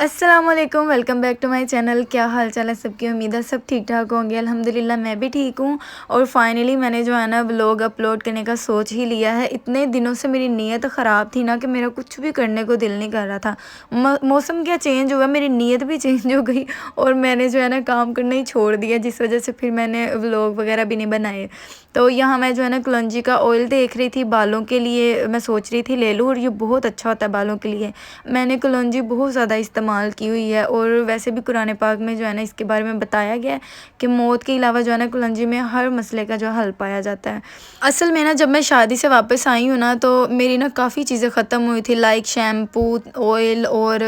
अस्सलामुअलैकुम, welcome back to my channel. क्या हाल चाल है सबकी? उम्मीद है सब ठीक ठाक होंगे। अल्हम्दुलिल्लाह मैं भी ठीक हूँ। और फाइनली मैंने जो है ना व्लॉग अपलोड करने का सोच ही लिया है। इतने दिनों से मेरी नीयत ख़राब थी ना कि मेरा कुछ भी करने को दिल नहीं कर रहा था। मौसम क्या चेंज हुआ, मेरी नीयत भी चेंज हो गई और मैंने जो है ना काम करना ही छोड़ दिया, जिस वजह से फिर मैंने व्लॉग वगैरह भी नहीं बनाए। तो यहाँ मैं जो है ना कलौंजी का ऑयल देख रही थी बालों के लिए, मैं सोच रही थी ले लूँ, और ये बहुत अच्छा होता है बालों के लिए। मैंने कलौंजी बहुत ज़्यादा इस्तेमाल की हुई है, और वैसे भी कुरान पाक में जो है ना इसके बारे में बताया गया है कि मौत के अलावा जो है ना कलौंजी में हर मसले का जो हल पाया जाता है। असल में ना जब मैं शादी से वापस आई हूँ ना, तो मेरी ना काफ़ी चीज़ें ख़त्म हुई थी, लाइक शैम्पू, ऑयल, और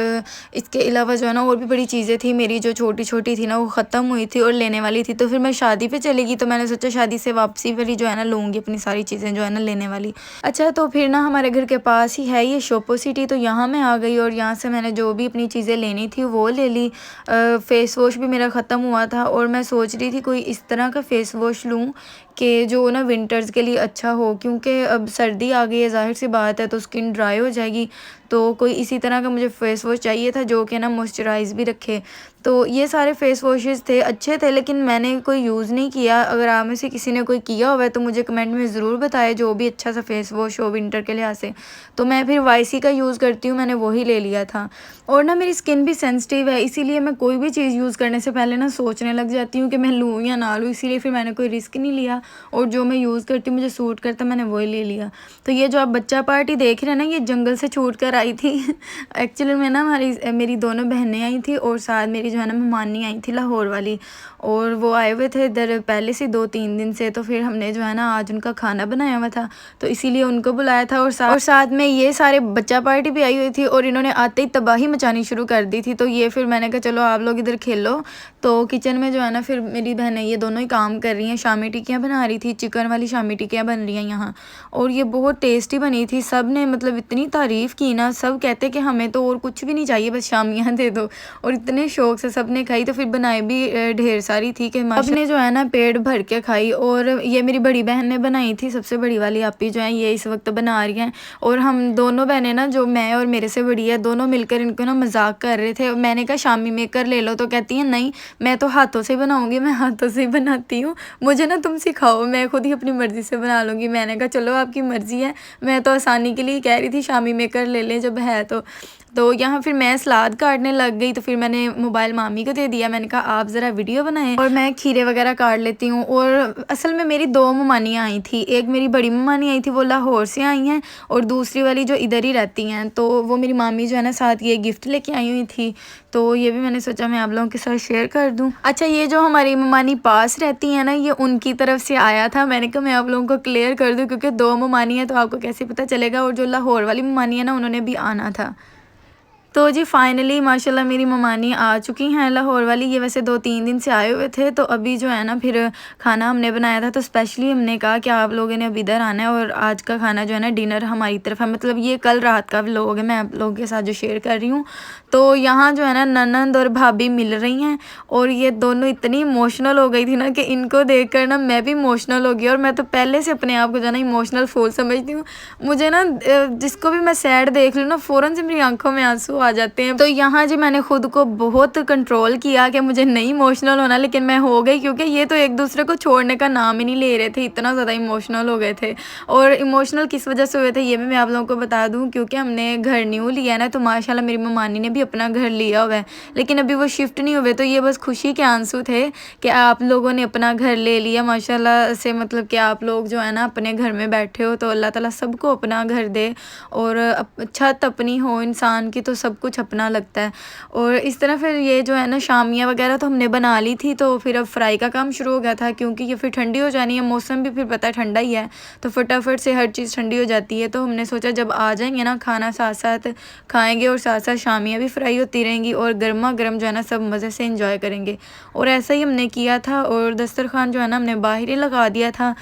इसके अलावा जो है ना और भी बड़ी चीज़ें थी मेरी जो छोटी छोटी थी ना, वो ख़त्म हुई थी और लेने वाली थी। तो फिर मैं शादी पे चली गई, तो मैंने सोचा शादी से वापसी वाली जो है ना लूँगी अपनी सारी चीज़ें जो है ना लेने वाली। अच्छा, तो फिर ना हमारे घर के पास ही है ये शोपो सिटी, तो यहाँ मैं आ गई और यहाँ से मैंने जो भी अपनी चीज़ें लेनी थी वो ले ली। फ़ेस वॉश भी मेरा ख़त्म हुआ था, और मैं सोच रही थी कोई इस तरह का फ़ेस वॉश लूँ कि जो ना विंटर्स के लिए अच्छा हो, क्योंकि अब सर्दी आ गई है, ज़ाहिर सी बात है, तो स्किन ड्राई हो जाएगी। तो कोई इसी तरह का मुझे फ़ेस वॉश चाहिए था जो कि ना मॉइस्चराइज़ भी रखे। तो ये सारे फ़ेस वॉशेज़ थे, अच्छे थे, लेकिन मैंने कोई यूज़ नहीं किया। अगर आप में से किसी ने कोई किया हुआ है तो मुझे कमेंट में ज़रूर बताएं, जो भी अच्छा सा फ़ेस वॉश हो विंटर के लिहाज से। तो मैं फिर वाईसी का यूज़ करती हूँ, मैंने वही ले लिया था। और ना मेरी स्किन भी सेंसिटिव है, इसीलिए मैं कोई भी चीज़ यूज़ करने से पहले ना सोचने लग जाती हूँ कि मैं लूँ या ना लूँ, इसीलिए फिर मैंने कोई रिस्क नहीं लिया, और जो मैं यूज़ करती हूँ मुझे सूट करता मैंने वही ले लिया। तो ये जो आप बच्चा पार्टी देख रहे हैं ना, ये जंगल से छूट कर आई थी। एक्चुअली में ना मेरी दोनों बहनें आई थी, और साथ मेरी जो है ना मेहमानी आई थी लाहौर वाली, और वो आए हुए थे इधर पहले से 2-3 दिन से। तो फिर हमने जो है ना आज उनका खाना बनाया हुआ था, तो इसीलिए उनको बुलाया था, और साथ में ये सारे बच्चा पार्टी भी आई हुई थी, और इन्होंने आते ही तबाही मचानी शुरू कर दी थी। तो ये फिर मैंने कहा चलो आप लोग इधर खेलो। तो किचन में जो है ना फिर मेरी बहनें ये दोनों ही काम कर रही हैं, शामी टिक्कियाँ बना रही थी, चिकन वाली शामी टिक्कियाँ बन रही हैं यहाँ, और ये बहुत टेस्टी बनी थी। सब ने मतलब इतनी तारीफ़ की ना, सब कहते कि हमें तो और कुछ भी नहीं चाहिए, बस शामियाँ दे दो, और इतने शौक से सब ने खाई। तो फिर बनाई भी ढेर सारी थी कि सब ने जो है ना पेट भर के खाई। और ये मेरी बड़ी बहन ने बनाई थी, सबसे बड़ी वाली आपी जो है ये इस वक्त बना रही हैं, और हम दोनों बहनें ना, जो मैं और मेरे से बड़ी है, दोनों मिलकर इनको ना मजाक कर रहे थे। मैंने कहा शामी मेकर ले लो, तो कहती है नहीं मैं तो हाथों से बनाऊंगी, मैं हाथों से ही बनाती हूँ, मुझे ना तुम सिखाओ, मैं खुद ही अपनी मर्ज़ी से बना लूँगी। मैंने कहा चलो आपकी मर्ज़ी है, मैं तो आसानी के लिए कह रही थी शामी मेकर ले लें जब है तो यहाँ फिर मैं सलाद काटने लग गई। तो फिर मैंने मोबाइल मामी को दे दिया, मैंने कहा आप ज़रा वीडियो बनाएं और मैं खीरे वगैरह काट लेती हूँ। और असल में मेरी 2 ममानियाँ आई थी, एक मेरी बड़ी ममानी आई थी, वो लाहौर से आई हैं, और दूसरी वाली जो इधर ही रहती हैं, तो वो मेरी मामी जो है ना साथ ये गिफ्ट लेके आई हुई थी। तो ये भी मैंने सोचा मैं आप लोगों के साथ शेयर कर दूँ। अच्छा, ये जो हमारी ममानी पास रहती हैं ना, ये उनकी तरफ से आया था। मैंने कहा मैं आप लोगों को क्लियर कर दूँ, क्योंकि 2 ममानी है तो आपको कैसे पता चलेगा, और जो लाहौर वाली ममानी है ना उन्होंने भी आना था। तो जी फाइनली माशाल्लाह मेरी ममानी आ चुकी हैं लाहौर वाली। ये वैसे 2-3 दिन से आए हुए थे, तो अभी जो है ना फिर खाना हमने बनाया था, तो स्पेशली हमने कहा कि आप लोगों ने अब इधर आना है, और आज का खाना जो है ना डिनर हमारी तरफ है। मतलब ये कल रात का व्लॉग है, मैं आप लोगों के साथ जो शेयर कर रही हूँ। तो यहाँ जो है ना ननंद और भाभी मिल रही हैं, और ये दोनों इतनी इमोशनल हो गई थी ना कि इनको देख कर ना मैं भी इमोशनल हो गई। और मैं तो पहले से अपने आप को जो है ना इमोशनल फूल समझती हूँ। मुझे ना जिसको भी मैं सैड देख लूँ ना, फ़ौरन से मेरी आंखों में आंसू आ जाते हैं। तो यहाँ जी मैंने खुद को बहुत कंट्रोल किया कि मुझे नहीं इमोशनल होना, लेकिन मैं हो गई, क्योंकि ये तो एक दूसरे को छोड़ने का नाम ही नहीं ले रहे थे, इतना ज़्यादा इमोशनल हो गए थे। और इमोशनल किस वजह से हुए थे ये भी मैं आप लोगों को बता दूँ, क्योंकि हमने घर न्यू लिया है ना, तो माशाल्लाह मेरी ममानी ने भी अपना घर लिया हुआ है, लेकिन अभी वो शिफ्ट नहीं हुए। तो ये बस खुशी के आंसू थे कि आप लोगों ने अपना घर ले लिया माशाल्लाह से, मतलब कि आप लोग जो है ना अपने घर में बैठे हो, तो अल्लाह ताला सबको अपना घर दे, और छत अपनी हो इंसान की तो सब कुछ अपना लगता है। और इस तरह फिर ये जो है ना शामियाँ वगैरह तो हमने बना ली थी, तो फिर अब फ्राई का काम शुरू हो गया था, क्योंकि ये फिर ठंडी हो जानी है, मौसम भी फिर पता है ठंडा ही है, तो फटाफट से हर चीज़ ठंडी हो जाती है। तो हमने सोचा जब आ जाएंगे ना खाना साथ साथ खाएंगे, और साथ साथ शामियाँ भी फ्राई होती रहेंगी, और गर्मा गर्म जो है ना सब मज़े से इंजॉय करेंगे। और ऐसा ही हमने किया था, और दस्तरखान जो है ना हमने बाहर ही लगा दिया था।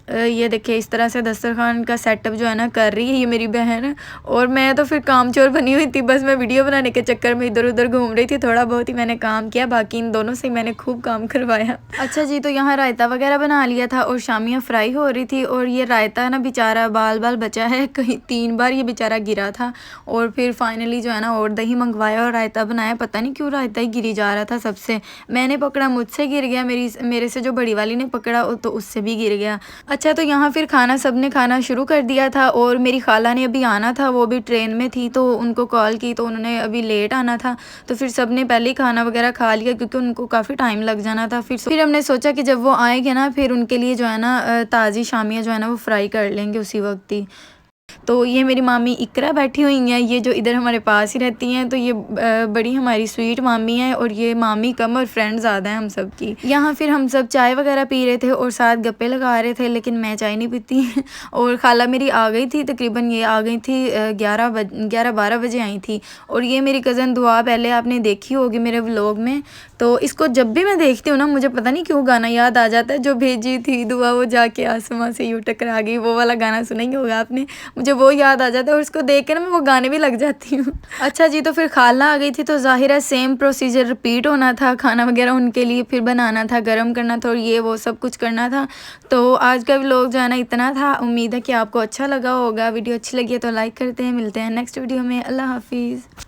ये देखिए इस तरह से दस्तरखान का सेटअप जो है ना कर रही है ये मेरी बहन। और मैं तो फिर कामचोर बनी हुई थी, बस मैं वीडियो बनाने के चक्कर में इधर उधर घूम रही थी। थोड़ा बहुत ही मैंने काम किया, बाकी इन दोनों से मैंने खूब काम करवाया। अच्छा जी, तो यहाँ रायता वगैरह बना लिया था और शामियाँ फ्राई हो रही थी। और ये रायता ना बेचारा बाल बाल बचा है, कहीं 3 बार ये बेचारा गिरा था। और फिर फाइनली जो है ना और दही मंगवाया और रायता बनाया। पता नहीं क्यों रायता ही गिरी जा रहा था सबसे। मैंने पकड़ा, मुझसे गिर गया, मेरे से जो बड़ी वाली ने पकड़ा तो उससे भी गिर गया। अच्छा, तो यहाँ फिर खाना सबने खाना शुरू कर दिया था। और मेरी खाला ने अभी आना था, वो भी ट्रेन में थी, तो उनको कॉल की तो उन्होंने अभी लेट आना था। तो फिर सबने पहले ही खाना वगैरह खा लिया क्योंकि उनको काफ़ी टाइम लग जाना था। फिर हमने सोचा कि जब वो आएंगे ना फिर उनके लिए जो है ना ताज़ी शामियाँ जो है ना वो फ्राई कर लेंगे उसी वक्त ही। तो ये मेरी मामी इकरा बैठी हुई हैं, ये जो इधर हमारे पास ही रहती हैं। तो ये बड़ी हमारी स्वीट मामी है और ये मामी कम और फ्रेंड ज़्यादा है हम सब की। यहाँ फिर हम सब चाय वगैरह पी रहे थे और साथ गप्पे लगा रहे थे, लेकिन मैं चाय नहीं पीती और खाला मेरी आ गई थी, तकरीबन ये आ गई थी 11-12 बजे आई थी। और ये मेरी कज़न दुआ, पहले आपने देखी होगी मेरे व्लॉग में। तो इसको जब भी मैं देखती हूँ ना मुझे पता नहीं क्यों गाना याद आ जाता है, जो भेजी थी दुआ वो जाके आसमां से यूँ टकरा गई, वो वाला गाना सुनेंगे होगा आपने, मुझे वो याद आ जाता है और उसको देख के ना मैं वो गाने भी लग जाती हूँ। अच्छा जी, तो फिर खाला आ गई थी तो ज़ाहिर है सेम प्रोसीजर रिपीट होना था, खाना वगैरह उनके लिए फिर बनाना था, गर्म करना था और ये वो सब कुछ करना था। तो आज का व्लॉग जो है ना इतना था। उम्मीद है कि आपको अच्छा लगा होगा। वीडियो अच्छी लगी है तो लाइक करते हैं। मिलते हैं नेक्स्ट वीडियो में। अल्लाह हाफिज़।